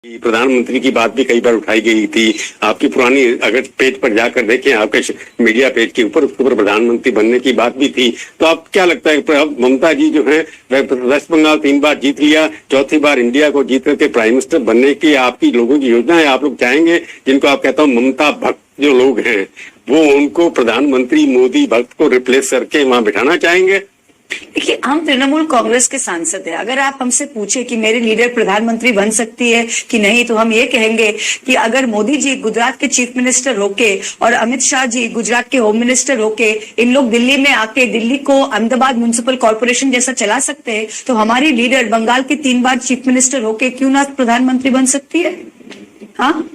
प्रधानमंत्री की बात भी कई बार उठाई गई थी। आपकी पुरानी अगर पेज पर जाकर देखें, आपके मीडिया पेज के ऊपर, उसके ऊपर प्रधानमंत्री बनने की बात भी थी। तो आप क्या लगता है अब ममता जी जो है वेस्ट बंगाल 3 बार जीत लिया, चौथी बार इंडिया को जीत करके प्राइम मिनिस्टर बनने की आपकी लोगों की योजना है? आप लोग चाहेंगे, जिनको आप कहता हूँ ममता भक्त जो लोग हैं, वो उनको प्रधानमंत्री मोदी भक्त को रिप्लेस करके वहां बिठाना चाहेंगे? देखिए, हम तृणमूल कांग्रेस के सांसद हैं। अगर आप हमसे पूछे कि मेरे लीडर प्रधानमंत्री बन सकती है कि नहीं, तो हम ये कहेंगे कि अगर मोदी जी गुजरात के चीफ मिनिस्टर होके और अमित शाह जी गुजरात के होम मिनिस्टर होके इन लोग दिल्ली में आके दिल्ली को अहमदाबाद म्युनिसिपल कॉर्पोरेशन जैसा चला सकते हैं, तो हमारी लीडर बंगाल की 3 बार चीफ मिनिस्टर होके क्यों ना प्रधानमंत्री बन सकती है? हाँ,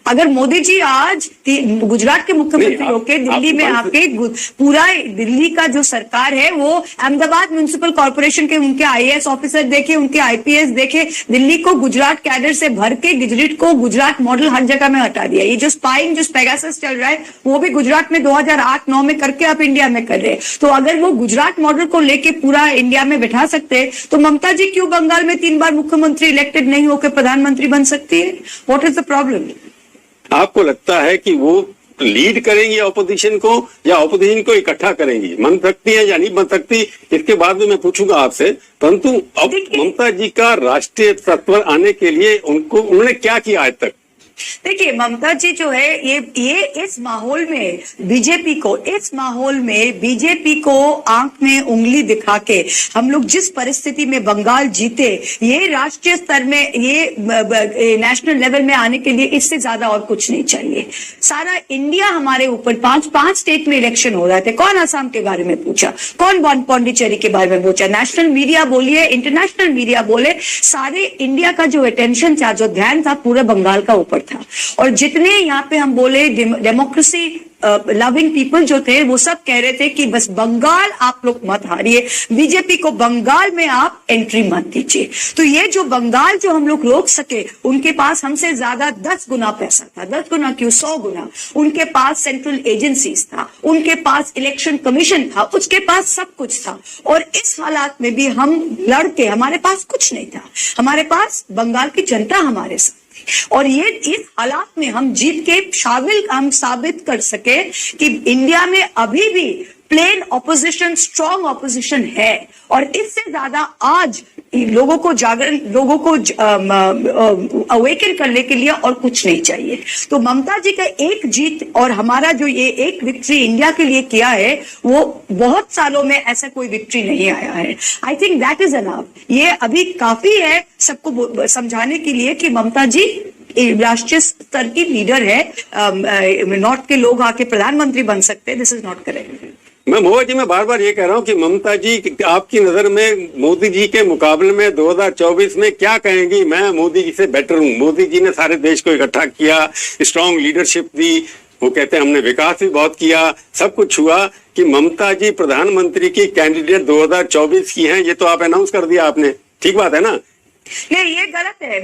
अगर मोदी जी आज गुजरात के मुख्यमंत्री होके दिल्ली में आके पूरा दिल्ली का जो सरकार है वो अहमदाबाद म्युनिसिपल कॉर्पोरेशन के उनके आईएएस ऑफिसर देखे, उनके आईपीएस देखे, दिल्ली को गुजरात कैडर से भर के गुजरात को गुजरात मॉडल हर जगह में हटा दिया। ये जो स्पाइंग, जो पेगासस चल रहा है, वो भी गुजरात में 2008-9 में करके आप इंडिया में कर रहे हैं। तो अगर वो गुजरात मॉडल को लेके पूरा इंडिया में बैठा सकते हैं, तो ममता जी क्यों बंगाल में 3 बार मुख्यमंत्री इलेक्टेड नहीं होकर प्रधानमंत्री बन सकती है? What is the problem? आपको लगता है कि वो लीड करेंगी ऑपोजिशन को, या ऑपोजिशन को इकट्ठा करेंगी? मन सकती है या नहीं मन सकती, इसके बाद में मैं पूछूंगा आपसे। परंतु अब ममता जी का राष्ट्रीय तत्व आने के लिए उन्होंने क्या किया आज तक? देखिए, ममता जी जो है ये इस माहौल में बीजेपी को आंख में उंगली दिखा के हम लोग जिस परिस्थिति में बंगाल जीते, ये राष्ट्रीय स्तर में, ये नेशनल लेवल में आने के लिए इससे ज्यादा और कुछ नहीं चाहिए। सारा इंडिया हमारे ऊपर, 5 स्टेट में इलेक्शन हो रहे थे। कौन असम के बारे में पूछा? कौन पौंडीचेरी के बारे में पूछा? नेशनल मीडिया बोलिए, इंटरनेशनल मीडिया बोले, सारे इंडिया का जो अटेंशन था, जो ध्यान था, पूरे बंगाल का ऊपर था। और जितने यहाँ पे हम बोले डेमोक्रेसी लविंग पीपल जो थे, वो सब कह रहे थे कि बस बंगाल आप लोग मत हारिए, बीजेपी को बंगाल में आप एंट्री मत दीजिए। तो ये जो बंगाल जो हम लोग रोक सके, उनके पास हमसे ज्यादा 10 गुना पैसा था। 10 गुना क्यों, 100 गुना। उनके पास सेंट्रल एजेंसीज था, उनके पास इलेक्शन कमीशन था, उसके पास सब कुछ था। और इस हालात में भी हम लड़के, हमारे पास कुछ नहीं था, हमारे पास बंगाल की जनता हमारे साथ। और ये इस हालात में हम जीत के हम साबित कर सके कि इंडिया में अभी भी प्लेन ऑपोजिशन, स्ट्रॉन्ग ऑपोजिशन है। और इससे ज्यादा आज लोगों को जागरण, लोगों को अवेकन करने के लिए और कुछ नहीं चाहिए। तो ममता जी का एक जीत और हमारा जो ये एक विक्ट्री इंडिया के लिए किया है, वो बहुत सालों में ऐसा कोई विक्ट्री नहीं आया है। I think that is enough. ये अभी काफी है सबको समझाने के लिए कि ममता जी राष्ट्रीय स्तर की लीडर है। नॉर्थ के लोग आके प्रधानमंत्री बन सकते हैं, दिस इज नॉट करेक्ट। मैं मोहन जी, मैं बार बार ये कह रहा हूँ कि ममता जी आपकी नजर में मोदी जी के मुकाबले में 2024 में क्या कहेंगी? मैं मोदी जी से बेटर हूँ। मोदी जी ने सारे देश को इकट्ठा किया, स्ट्रांग लीडरशिप दी, वो कहते हैं हमने विकास भी बहुत किया, सब कुछ हुआ। कि ममता जी प्रधानमंत्री की कैंडिडेट 2024 की हैं, ये तो आप अनाउंस कर दिया आपने, ठीक बात है ना? नहीं, ये गलत है।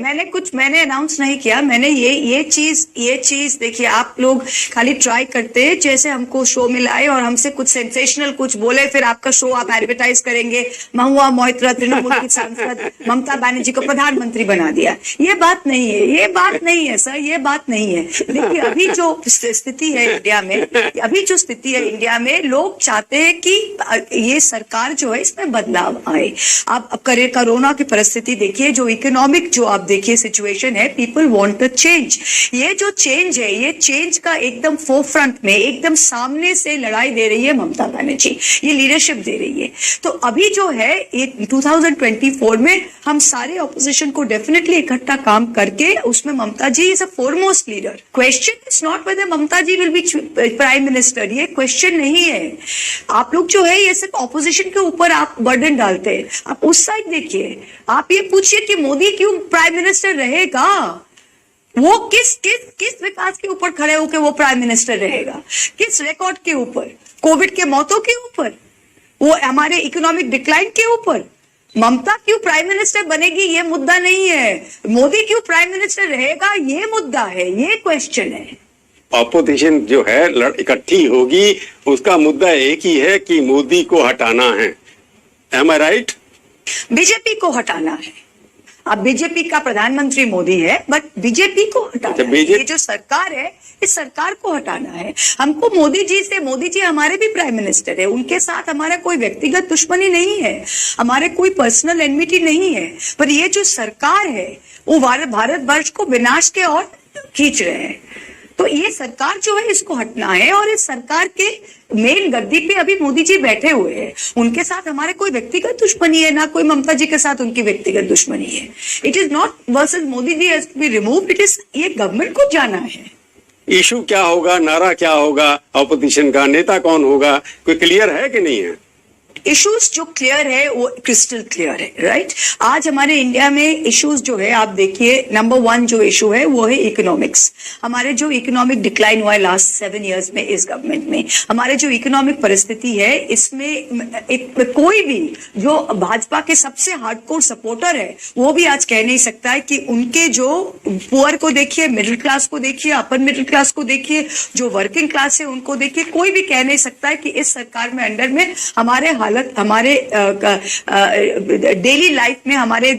मैंने अनाउंस नहीं किया। मैंने ये चीज देखिए, आप लोग खाली ट्राई करते हैं जैसे हमको शो में लाए और हमसे कुछ सेंसेशनल कुछ बोले, फिर आपका शो आप एडवर्टाइज करेंगे, महुआ मोइत्रा तृणमूल की सांसद ममता बनर्जी को प्रधानमंत्री बना दिया। ये बात नहीं है, ये बात नहीं है सर, ये बात नहीं है। देखिए, अभी जो स्थिति है इंडिया में, लोग चाहते हैं कि ये सरकार जो है इसमें बदलाव आए। आप कोरोना की परिस्थिति देखिए, जो इकोनॉमिक जो आप देखिए सिचुएशन है, पीपल वांट अ चेंज। ये जो चेंज है, ये चेंज का एकदम फोरफ्रंट में, एकदम सामने से लड़ाई दे रही है ममता बनर्जी, ये लीडरशिप दे रही है। तो अभी जो है 2024 में हम सारे ऑपोजिशन को डेफिनेटली इकट्ठा काम करके उसमें Mamata ji is a foremost leader. Question is not whether Mamata ji will be prime minister, ये क्वेश्चन नहीं है। आप लोग जो है ये सिर्फ ऑपोजिशन के ऊपर आप बर्डन डालते हैं। आप उस साइड देखिए, आप ये पूछिए कि मोदी क्यों प्राइम मिनिस्टर रहेगा? वो किस विकास के ऊपर खड़े होकर वो प्राइम मिनिस्टर रहेगा? किस रिकॉर्ड के ऊपर? कोविड के मौतों के ऊपर? वो हमारे इकोनॉमिक डिक्लाइन के ऊपर? ममता क्यों प्राइम मिनिस्टर बनेगी, ये मुद्दा नहीं है। मोदी क्यों प्राइम मिनिस्टर रहेगा, ये मुद्दा है, ये क्वेश्चन है। ऑपोजिशन जो है इकट्ठी होगी, उसका मुद्दा एक ही है कि मोदी को हटाना है। एम आई राइट? बीजेपी को हटाना है। अब बीजेपी का प्रधानमंत्री मोदी है, बट बीजेपी को हटाना है। ये जो सरकार है, इस सरकार को हटाना है हमको। मोदी जी हमारे भी प्राइम मिनिस्टर है, उनके साथ हमारा कोई व्यक्तिगत दुश्मनी नहीं है, हमारे कोई पर्सनल एनमिटी नहीं है, पर ये जो सरकार है वो भारतवर्ष को विनाश के ओर खींच रहे हैं। तो ये सरकार जो है इसको हटना है, और इस सरकार के मेन गद्दी पे अभी मोदी जी बैठे हुए हैं, उनके साथ हमारे कोई व्यक्तिगत दुश्मनी है ना, कोई ममता जी के साथ उनकी व्यक्तिगत दुश्मनी है। It is not versus Modi ji has to be removed, it is ये गवर्नमेंट को जाना है। इशू क्या होगा, नारा क्या होगा, ऑपोजिशन का नेता कौन होगा, कोई क्लियर है कि नहीं है? इश्यूज जो क्लियर है वो क्रिस्टल क्लियर है, राइट। आज हमारे इंडिया में इश्यूज जो है आप देखिए, नंबर 1 जो इशू है वो है इकोनॉमिक्स। हमारे जो इकोनॉमिक डिक्लाइन हुआ है लास्ट 7 इयर्स में इस गवर्नमेंट में, हमारे जो इकोनॉमिक परिस्थिति है इसमें कोई भी जो भाजपा के सबसे हार्डकोर सपोर्टर है वो भी आज कह नहीं सकता है कि उनके जो पुअर को देखिए, मिडिल क्लास को देखिए, अपर मिडिल क्लास को देखिए, जो वर्किंग क्लास है उनको देखिए, कोई भी कह नहीं सकता है कि इस सरकार में अंडर में हमारे डेली लाइफ में, हमारे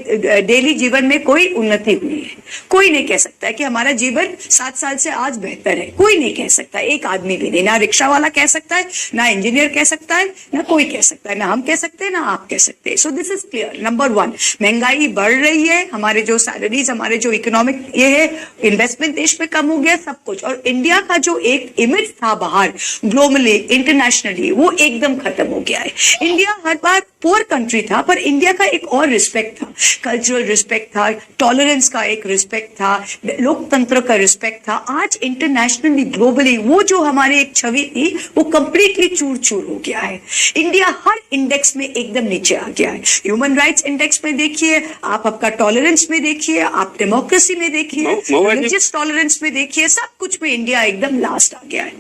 डेली जीवन में कोई उन्नति हुई है। कोई नहीं कह सकता है कि हमारा जीवन 7 साल से आज बेहतर है, कोई नहीं कह सकता, एक आदमी भी नहीं, ना रिक्शा वाला कह सकता है, ना इंजीनियर कह सकता है, ना कोई कह सकता है, ना हम कह सकते हैं, ना आप कह सकते हैं। So this is clear. Number 1, महंगाई बढ़ रही है, हमारे जो सैलरीज, हमारे जो इकोनॉमिक ये है, इन्वेस्टमेंट देश में कम हो गया, सब कुछ। और इंडिया का जो एक इमेज था बाहर ग्लोबली, इंटरनेशनली, वो एकदम खत्म हो गया है। इंडिया हर बार पुअर कंट्री था, पर इंडिया का एक और रिस्पेक्ट था, कल्चरल रिस्पेक्ट था, टॉलरेंस का एक रिस्पेक्ट था, लोकतंत्र का रिस्पेक्ट था। आज इंटरनेशनली, ग्लोबली वो जो हमारी एक छवि थी वो कंप्लीटली चूर चूर हो गया है। इंडिया हर इंडेक्स में एकदम नीचे आ गया है। ह्यूमन राइट्स इंडेक्स में देखिए आप, आपका टॉलरेंस में देखिए आप, डेमोक्रेसी में देखिए, रिलीजियस टॉलरेंस में देखिए, सब कुछ में इंडिया एकदम लास्ट आ गया है।